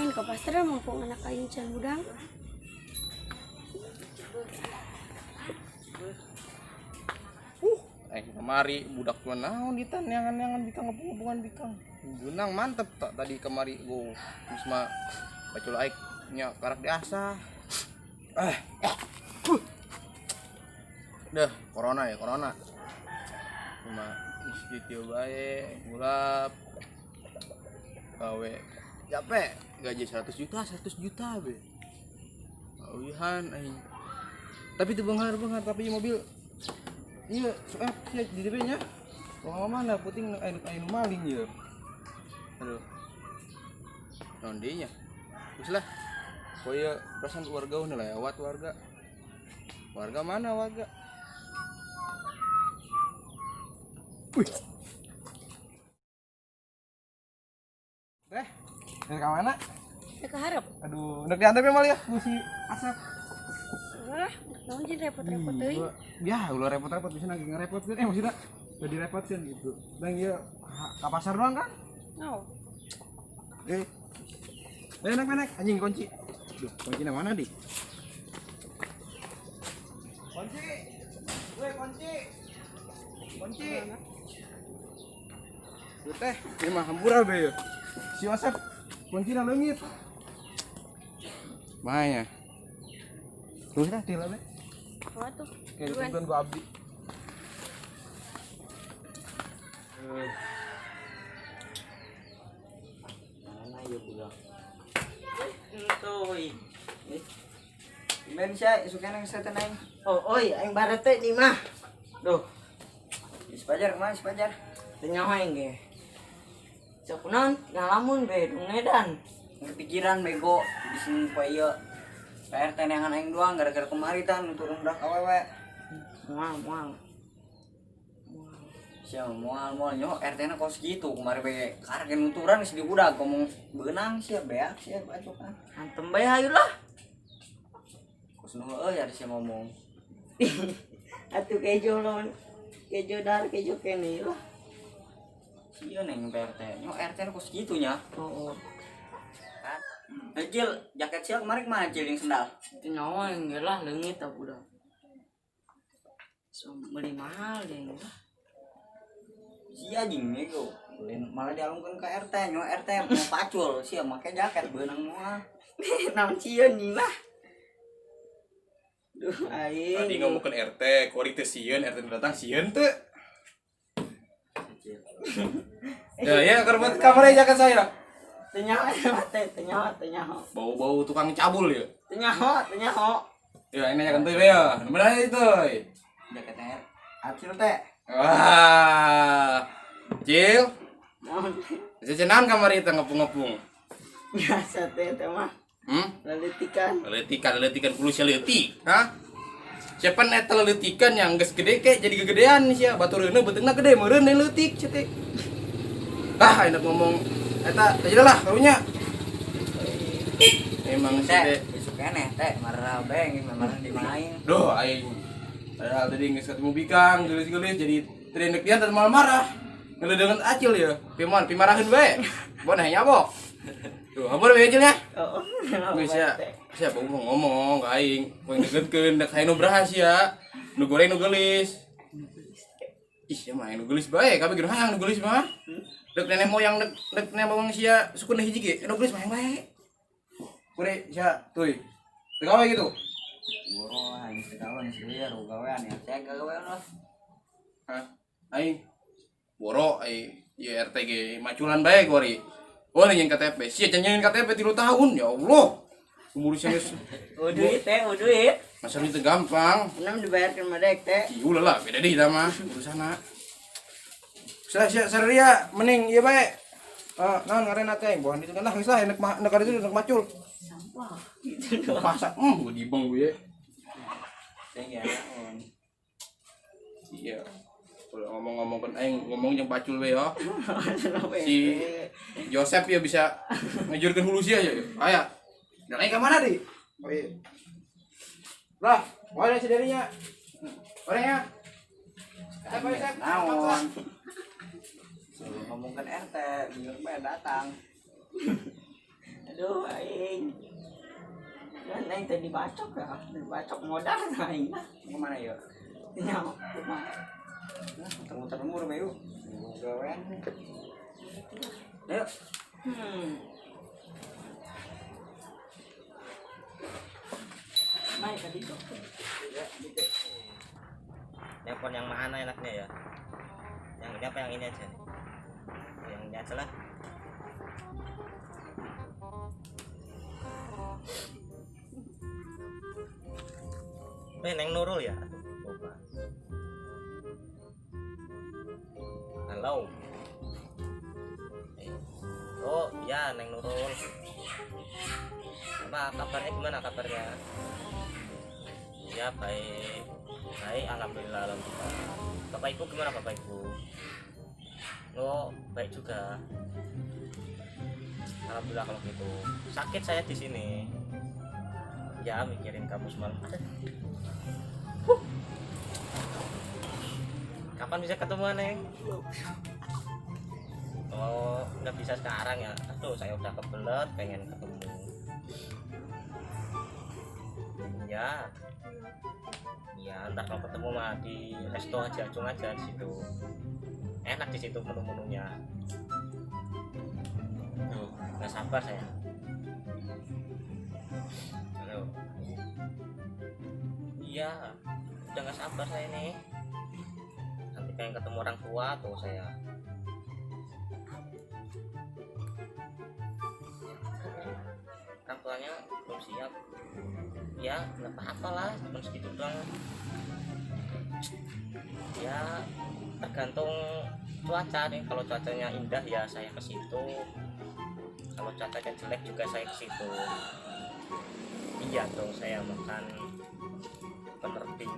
aing ke pasar mumpung anak aing can budang. Kemari budak cuma naon ditan yangan bikang ngepung-ngepungan bikang. Benang mantep tak tadi kemari go. Terus mah bacul aik nya karak diasah. Dah, corona ya, corona. Cuma istiqyo bae, gulap. Gawe capek, gaji 100 juta be. Awihan aing. Tapi itu benghar tapi mobil iya, siap di DP nya. Wah mana puting ainu maling ya. Aduh. Naon deui nya? Geus lah. Poe perasaan warga udah lewat warga. Warga mana warga? Wih. Teh, ke mana? Ke hareup. Aduh, udah diantep ya mal ya, si asap. Wah, naon jadi repot-repot deui. Ya, ulah repot-repot bisa lagi ngerepotkeun. Maksudnya udah direpotkeun gitu. Dan ieu ka pasar doang kan? Oh. Naik anjing kunci. Duh, kuncinya mana di? Kunci. Kunci. Tuh teh, ini mah hampura be. Si Yosef kuncinya leungit. Mahanya. Terus dah tila be. Apa tuh? Kayak ditungguin gua abdi. Mana ya budak? Tuh. Ben sia suka nang setan aing. Oh, oi aing barat teh di mah. Duh. Sepajar kemana sepajar? Tanya aing ge. Sok naon? Ngalamun be dung edan. Kepikiran bego di sini poe ieu. PR tenangan aing doang gara-gara kemari tan turun dak awewe. Mual. Siapa mual nyo RT-na kos gitu kemarin be karek nuturan geus di budak ngomong beunang sia beak sia bacokan. Antem bae hayu lah. Kos nu heueuh ya sia ngomong. Atuh kejo lawan kejo dar kejo kene lah. Sia neng RT. Nyo RT-na kos gitu nya. Heeh. Jil, jaket sial kemarin kemana Jil yang sendal? Itu nyawa yang gelah leungit tak udah. So, beli mahal deh ini. Sia jing nego, malah dialungkan ke RT, nyawa RT mau pacul, sia make jaket beunang moal. Naon sieun nih lah. Duh aing. Tadi ngomongkeun RT, kuari teh sieun, RT datang sieun teu. Ya, kerbat kamarnya jaket saya. Tenyaho teh, tenyaho. Bau-bau tukang cabul ya. Tenyaho. Ya, ini kan teh ya. Benar itu. Jaketnya acil teh. Wah. Cil. Naon? Jajanan kamar itu ngepung-ngepung. Biasa teh mah. Leletikan Kulo sia leutik. Hah? Siapa eta leletikan yang geus gede ke jadi gegedean sia. Batureuna beutengna gede meureun deui leutik sia teh. Ah, enak ngomong eta aja lah karunya. Emang sih deh. Besok keneh teh marah beng marah dimain. Duh aing. Padahal tadi geus ketemu bikang, gelis-gelis jadi trendek dia teh malah marah. Ngeledeungan acil ya. Pimaraheun bae. Boneh nyabok. Tuh, hampir bae acil nya. Heeh. Geus ya. Sia ngomong ka aing, poe ngeukeun dek hayang nu rahasia. Nu goreng nu geulis. Ih, ya mah nu geulis bae, kabeh geus hayang nu geulis mah. Dek nenek moyang dek nenek moyang sia sukuna hiji ge, nu geulis mah yang bae. Kure sia teuy. Teu gawe gitu. Boro aing segawean sih gawean ya. Saya gawean lah. Hah? Aing boro ai ieu RT ge maculan bae gori. Oh nyen KTP. Sia cenyeun KTP 3 tahun ya Allah. Umur sia geus Duit. masa itu gampang. Enam dibayarkan madek teh. Ulah lah beda deui tah mah urusana. Sia saria mending ieu bae. Naon ngaranna teh? Bohan ditu lah geus lah enek ka ditu enek macul. Sampah. Gitu doang. Pasak gua dibeng gue. Teh ya naon. Iya. Kalau ngomong-ngomong aing ngomong jeung pacul we ya. Si Yosef ya bisa ngejurkeun hulu sia ya. Aya. Dan aing ka mana di? Oh iya. Lah, mana sedarinya? Orangnya. Naon. Ngomongkan RT, biar datang. Aduh, aing. Kan aing tadi bacok ya. Bacok modal aing. Gimana ya? Nyawa rumah. Nah, muter-muter umur bayu. Gawean. Ayo. Mai tadi tuh. Ya, gitu. Telepon yang mana enaknya ya? Yang ini apa yang ini aja? Yang ini aja lah. Neng Nurul ya? Coba. Halo. Oh ya Neng Nurul. Apa kabarnya, gimana kabarnya? Ya baik. Baik, alhamdulillah, alhamdulillah. Bapak ibu gimana bapak ibu? Oh baik juga. Alhamdulillah kalau gitu. Sakit saya di sini. Ya mikirin kamu semalam. Kapan bisa ketemu Neng? Oh nggak bisa sekarang ya. Aduh saya udah kebelet pengen ketemu. Ya. Ya ntar kalau ketemu mah di resto aja, acung aja di situ. Enak di situ menu-menunya. Nggak sabar saya. Halo. Iya, udah nggak sabar saya nih. Nanti pengen ketemu orang tua tuh saya. Orang tuanya belum siap. Ya nggak apa-apa lah, cuma segitu doang. Ya tergantung cuaca nih. Kalau cuacanya indah ya saya ke situ. Kalau cuacanya jelek juga saya ke situ. Iya dong, saya makan penerbing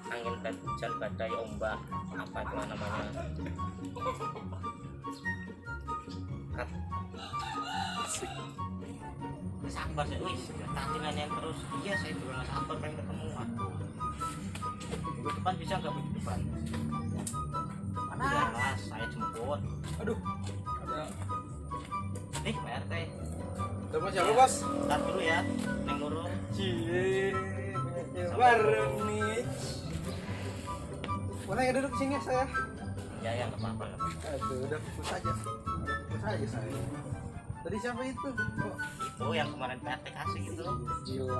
angin dan hujan, badai, ombak, apa itu namanya. Sabar sih, wih, tadi nanyain terus. Iya saya juga nggak sabar pengen ketemu. Minggu depan bisa nggak minggu depan? Iya mas, saya jemput. Aduh, ada. Nih Pak RT. Telepon siapa bos? Ntar dulu ya, Neng Nurul. Cie, bareng nih. Mana yang duduk sini saya? Ya ya nggak apa-apa. Nggak apa-apa. Aduh, udah fokus aja. Fokus aja saya. Tadi siapa itu? Oh, Itu yang kemarin Pak RT kasih itu. gila,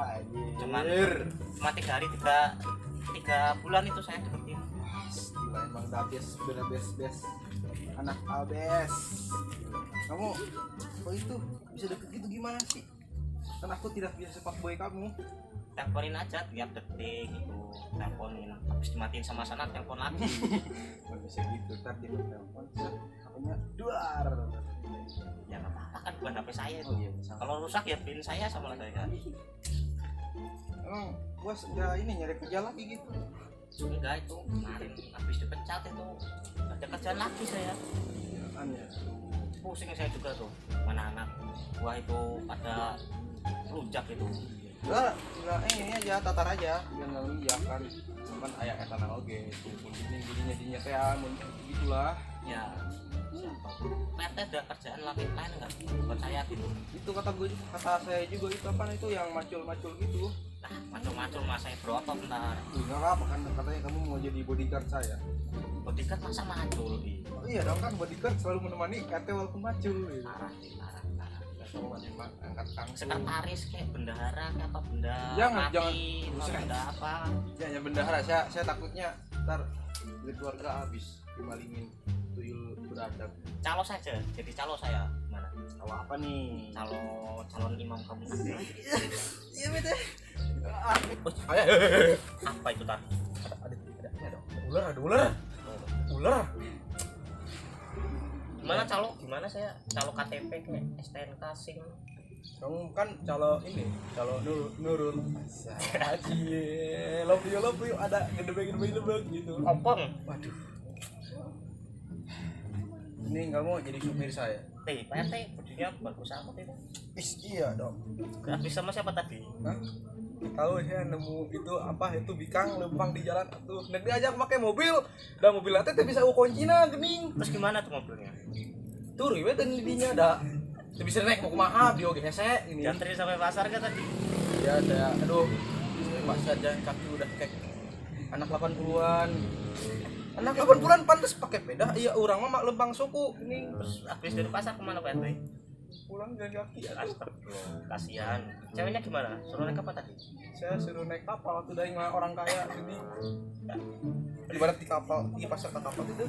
anjir. Cuma 3 hari 3 bulan itu saya deketin. Gila, emang dabes, bener best. Anak abes. Kamu, kok itu bisa deket gitu gimana sih? Kan aku tidak bisa sepak boy kamu. Teleponin aja tiap detik gitu, teleponin. Habis dimatiin sama sana telepon lagi. Nggak bisa gitu, ntar dia telepon. HP-nya duar. Ya nggak apa-apa kan, bukan HP saya itu. Oh iya, bisa. Kalau rusak ya pin saya sama saya kan. Emang bos udah ini nyari kerja lagi gitu? Enggak, itu kemarin habis dipecat itu ada kerjaan lagi saya. Ya kan ya. Pusing saya juga tuh, mana anak gua itu pada rujak itu. Enggak, ini aja tatar aja, biar nggak lihat kan. Cuman ayah etan oge, kumpul gini jadinya kayak gitulah. Ya, PT ada kerjaan lain enggak buat saya gitu. Itu kata saya juga itu apa itu yang macul gitu. Nah, macam-macam mas saya berotot ntar. Enggak apa kan katanya kamu mau jadi bodyguard saya. Bodyguard masa macul ih. Oh, iya dong kan bodyguard selalu menemani RT walaupun macul gitu. Parah sih, parah. Kamu masih angkat kangkung. Sekretaris kayak bendahara kayak apa, benda Jangan, mati, jangan. apa, Buset. benda apa. Ya bendahara saya takutnya ntar duit keluarga habis dimalingin tuyul beradab. Calo saja, jadi calo saya gimana? Tahu apa nih? Calon imam kamu. Iya bete. Ayo. Apa itu tadi? Ada ular. Ular. Gimana calo? Gimana saya calo KTP kayak STNK SIM? Kamu kan calo Nurul. Cie, love you ada gede lebek gitu. Opong. Waduh. Ini kamu jadi supir saya. Pak RT, bajunya bagus amat itu. Iya dong. Habis sama siapa tadi? Hah? Tahu saya nemu itu apa itu bikang lempang di jalan tuh. Dan diajak pakai mobil, dan mobil teh bisa kuncinya gening. Terus gimana tuh mobilnya? Tuh riwet dan didinya ada. Itu bisa naik mau kumaha bio hese ini. Jantri sampai pasar kan tadi. Ya saya aduh pasar jalan kaki udah kayak anak 80-an. Anak 80-an pantas pakai sepeda. Iya orang mah lempang suku ini. Terus habis dari pasar kemana Pak RT? Pulang jalan kaki ya. Astagfirullah, kasihan. Ceweknya gimana? Suruh naik apa tadi? Saya suruh naik kapal tuh dari orang kaya ini. Ibarat di kapal, di pasar ke kapal itu.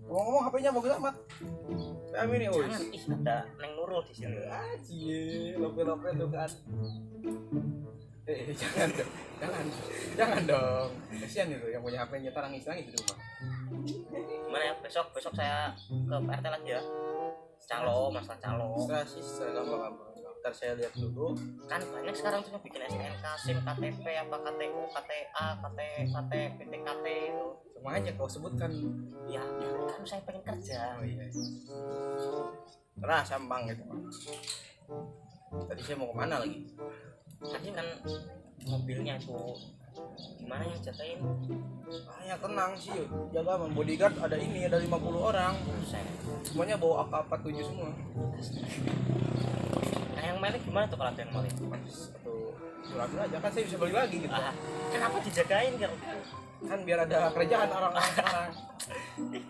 Ngomong HP-nya bagus amat. Saya ini woi. Jangan, ih ada Neng Nurul di sini. Aji, lope-lope tuh kan. Jangan dong. Kasihan itu yang punya HP nyetar nangis-nangis di rumah. Gimana ya? Besok saya ke Pak RT lagi ya. Calo, masalah calo. Saya gampang. Ntar saya lihat dulu. Kan banyak sekarang tuh yang bikin STNK, SIM, KTP, apa KTU, KTA, PTKT itu. Semua aja kau sebutkan. Ya, kan saya pengen kerja. Oh iya. Nah, sampang gitu. Tadi saya mau kemana lagi? Tadi kan mobilnya itu gimana yang jagain? Ya tenang sih, jaga bodyguard ada 50 orang. Saya. Semuanya bawa AK-47 semua. Nah, yang melik gimana tuh kalau ada yang melik? Atau ragu aja kan saya bisa beli lagi gitu. Kenapa dijagain kalau gitu? Kan biar ada kerjaan orang-orang sekarang.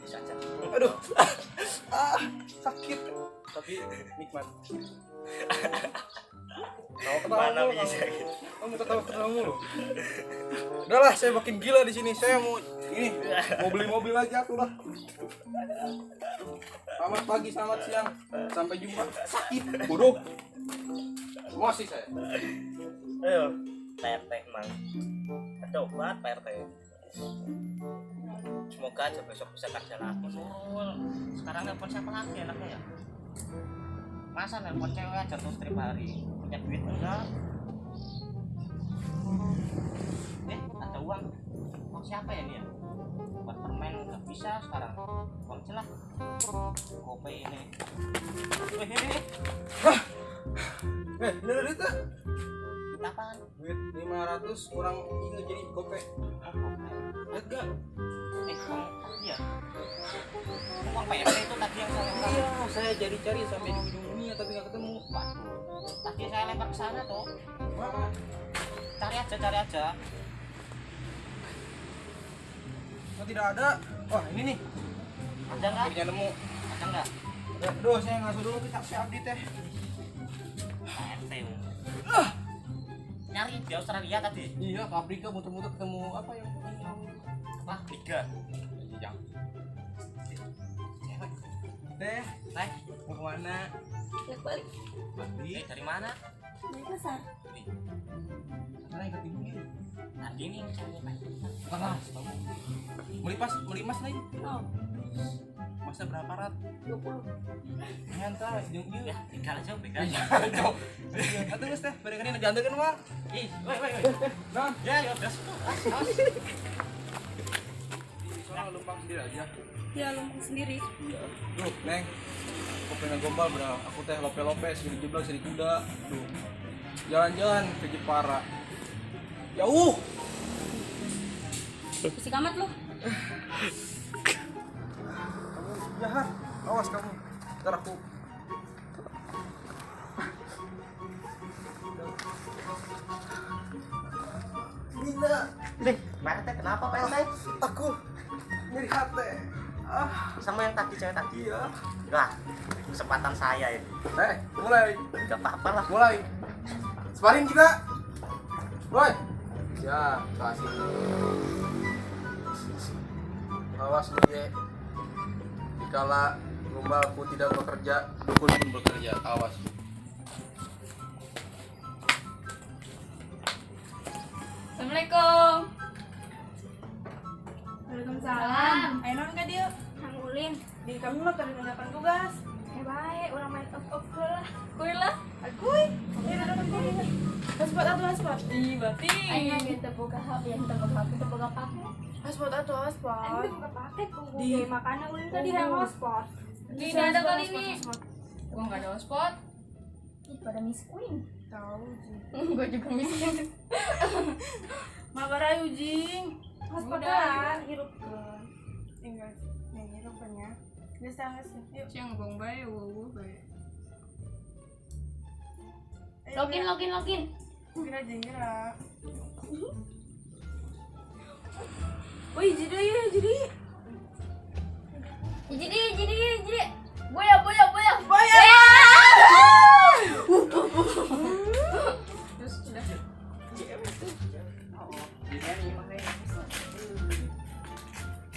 Bisa aja. Aduh. Sakit. Tapi nikmat. Mana bisa gitu? Kamu ketawa mulu. Udahlah, saya makin gila di sini. Saya mau beli mobil aja tuh lah. Selamat pagi, selamat siang, sampai jumpa. Sakit, bodoh. Emosi saya. Ayo, Pak RT emang. Ada obat Pak RT. Semoga aja besok bisa kerja lagi. Sekarang nelpon siapa lagi anaknya ya? Masa nelpon cewek aja terus setiap hari? Punya duit enggak? Ada uang. Uang siapa ya dia? Buat permen nggak bisa sekarang. Uang celah. Kopi ini. Duit tuh. Apaan? Duit 500 kurang ini jadi gope. Enggak. Uang iya. Uang Pak RT itu tadi yang saya lempar. Iya, saya cari sampai di ujung dunia tapi nggak ketemu. Waduh, tadi saya lempar ke sana tuh. Mana? Cari aja. Oh, tidak ada. Wah, ini nih. Ada nggak? Akhirnya nemu. Ada nggak? Aduh, saya ngasuh dulu kita update teh. Pak RT. Nyari di Australia tadi. Iya, ke Afrika muter-muter ketemu apa yang Wah, 3. yang Teh, mau kemana? balik Balik. Dari mana? dari pasar. Mana ikut ibu ini? Tadi nih cari Pak. Bukan lah, tahu. Beli emas lain. Oh, Masnya berapa rat? 20. Nyantai, jeung ieu. Ya, tinggal aja begal. Iya, jauh. Atuh geus teh, bari kana gandekeun mah. Ih, woi. Nah, Ya, gas. soalnya lumpang sendiri aja. Ya lumpang sendiri. Iya. Duh, Neng. Aku pengen gombal bener. Aku teh lope-lope, sini jeblak, sini kuda. Duh. Jalan-jalan ke Jepara. Jauh. Pusing amat lu. Kamu jahat. Awas kamu. Ntar aku. Nina. Nih, Pak RT kenapa Pak RT? Aku nyeri hati. Sama yang tadi cewek tadi. Iya. Lah, kesempatan saya ini. Mulai. Enggak apa-apa lah. Mulai. Sparring kita. Boy. Ya, kasih. Awas lu ye. Dikala gombalku tidak bekerja, dukun pun bekerja. Awas. Assalamualaikum. Waalaikumsalam. Ayo non ka dia. Kang Ulin. Di kami mah keur mengerjakan tugas. Baik, orang main op lah. Kuy lah. Kuy. Ini ada kuy. Hotspot atau hotspot? Ih, berarti. Ayo kita buka HP, yang kita buka HP, kita buka paket. Hotspot atau hotspot? Ayo buka paket, tunggu Di- di makanan Ulin tadi yang hotspot. Tidak ada kali ini. Emang enggak ada hotspot? Ih, pada Miss Queen. Tahu sih. Gue juga miskin. Mabarayu jing. Hotspot Udah. lah, hirup ke. Tinggal yang hirup banyak. Geus tangis. Yuk. Siang ngobong bae, wuh bae. Login. Kira jenggerak. Wih, jadi. Boya. Terus udah.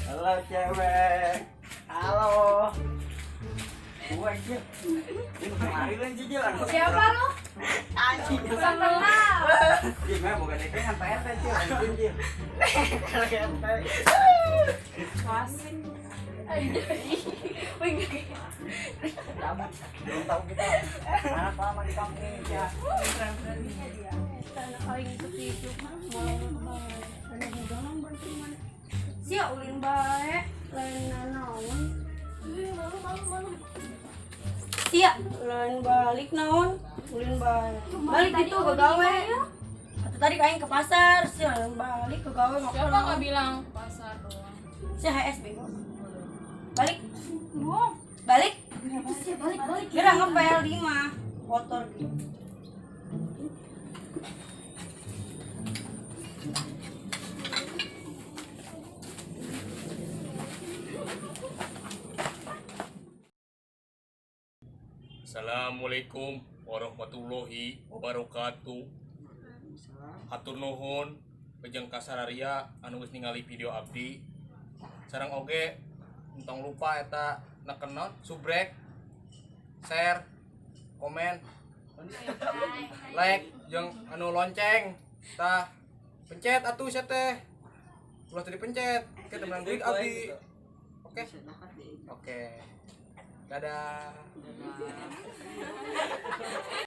Halo cewek. Halo. Gua aja. Ini kemari lu jijil. Siapa lo? Anjing. Kenal. Gimana bukan nekengan Pak RT Cil. Anjing. Klasik. Cabut. Belum tahu kita. Anak lama di kampung ini ya. Berani-beraninya dia. Anak aing sepijuk mah mau ada jangan bantu mana. Sia ulin bae, lain naon. Malu. Sia, lain balik naon, ulin bae. Balik gitu ke gawe. Atau tadi aing ke pasar, sia lain balik ke gawe mau. Siapa nggak bilang pasar doang? Sia HS bego. Balik. Balik. Balik. Kira ngepel 5 motor gitu. Assalamualaikum warahmatullahi wabarakatuh. Hatur nuhun pejeng kasararia anu geus ningali video abdi. Sareng oge entong lupa eta neken naon subrek, share, komen, like jeung anu lonceng. Tah pencet atuh sia teh. Ulah tadi pencet, kita menang duit abdi. Oke. Oke. Dadah.